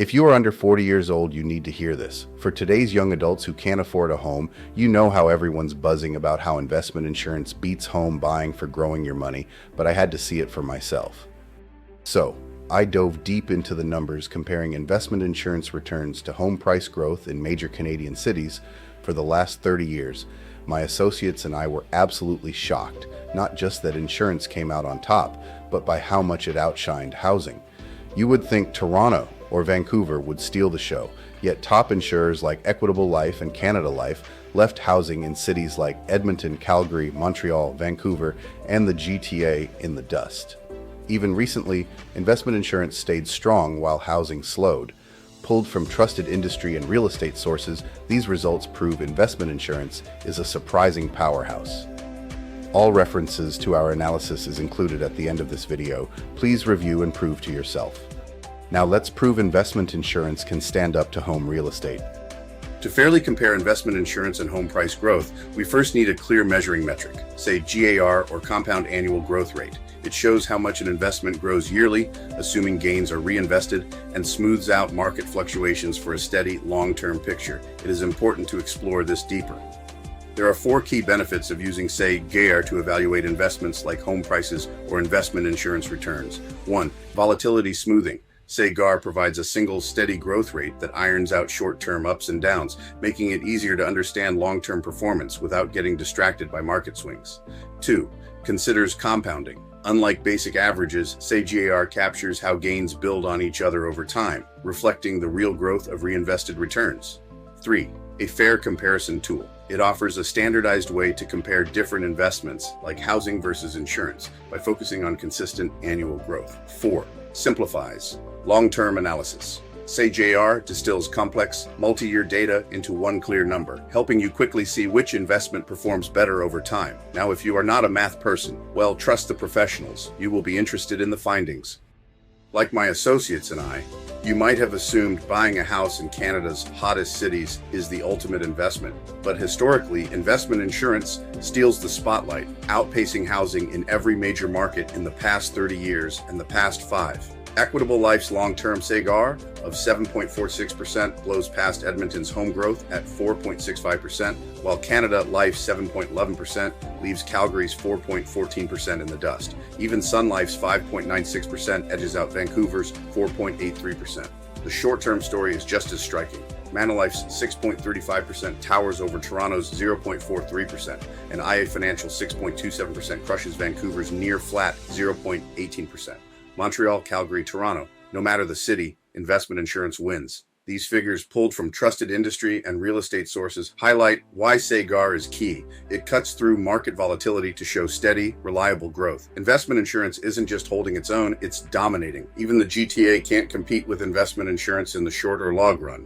If you are under 40 years old, you need to hear this. For today's young adults who can't afford a home, you know how everyone's buzzing about how investment insurance beats home buying for growing your money, but I had to see it for myself. So, I dove deep into the numbers comparing investment insurance returns to home price growth in major Canadian cities for the last 30 years. My associates and I were absolutely shocked, not just that insurance came out on top, but by how much it outshined housing. You would think Toronto or Vancouver would steal the show, yet top insurers like Equitable Life and Canada Life left housing in cities like Edmonton, Calgary, Montreal, Vancouver, and the GTA in the dust. Even recently, investment insurance stayed strong while housing slowed. Pulled from trusted industry and real estate sources, these results prove investment insurance is a surprising powerhouse. All references to our analysis is included at the end of this video. Please review and prove to yourself. Now let's prove investment insurance can stand up to home real estate. To fairly compare investment insurance and home price growth, we first need a clear measuring metric, say CAGR or compound annual growth rate. It shows how much an investment grows yearly, assuming gains are reinvested, and smooths out market fluctuations for a steady, long-term picture. It is important to explore this deeper. There are 4 key benefits of using, say, CAGR to evaluate investments like home prices or investment insurance returns. 1. Volatility smoothing. CAGR provides a single steady growth rate that irons out short-term ups and downs, making it easier to understand long-term performance without getting distracted by market swings. 2. Considers compounding. Unlike basic averages, CAGR captures how gains build on each other over time, reflecting the real growth of reinvested returns. 3. A fair comparison tool. It offers a standardized way to compare different investments, like housing versus insurance, by focusing on consistent annual growth. 4. Simplifies. Long-term analysis. CAGR distills complex, multi-year data into one clear number, helping you quickly see which investment performs better over time. Now, if you are not a math person, well, trust the professionals. You will be interested in the findings. Like my associates and I, you might have assumed buying a house in Canada's hottest cities is the ultimate investment. But historically, investment insurance steals the spotlight, outpacing housing in every major market in the past 30 years and the past 5. Equitable Life's long-term CAGR of 7.46% blows past Edmonton's home growth at 4.65%, while Canada Life's 7.11% leaves Calgary's 4.14% in the dust. Even Sun Life's 5.96% edges out Vancouver's 4.83%. The short-term story is just as striking. Manulife's 6.35% towers over Toronto's 0.43%, and IA Financial's 6.27% crushes Vancouver's near-flat 0.18%. Montreal, Calgary, Toronto. No matter the city, investment insurance wins. These figures, pulled from trusted industry and real estate sources, highlight why CAGR is key. It cuts through market volatility to show steady, reliable growth. Investment insurance isn't just holding its own, it's dominating. Even the GTA can't compete with investment insurance in the short or long run.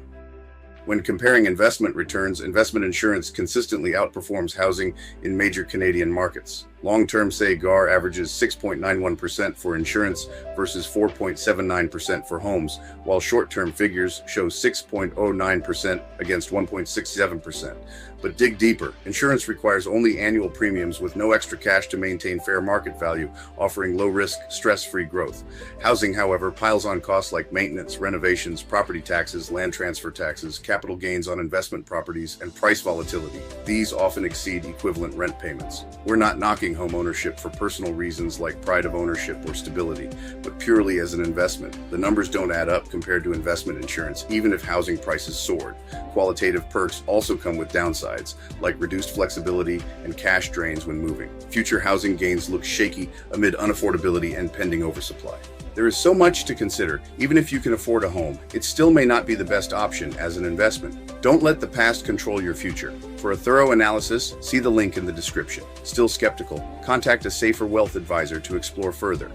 When comparing investment returns, investment insurance consistently outperforms housing in major Canadian markets. Long-term CAGR averages 6.91% for insurance versus 4.79% for homes, while short-term figures show 6.09% against 1.67%. But dig deeper. Insurance requires only annual premiums with no extra cash to maintain fair market value, offering low-risk, stress-free growth. Housing, however, piles on costs like maintenance, renovations, property taxes, land transfer taxes, capital gains on investment properties, and price volatility. These often exceed equivalent rent payments. We're not knocking homeownership for personal reasons like pride of ownership or stability, but purely as an investment. The numbers don't add up compared to investment insurance, even if housing prices soared. Qualitative perks also come with downsides, like reduced flexibility and cash drains when moving. Future housing gains look shaky amid unaffordability and pending oversupply. There is so much to consider. Even if you can afford a home, it still may not be the best option as an investment. Don't let the past control your future. For a thorough analysis, see the link in the description. Still skeptical? Contact a safer wealth advisor to explore further.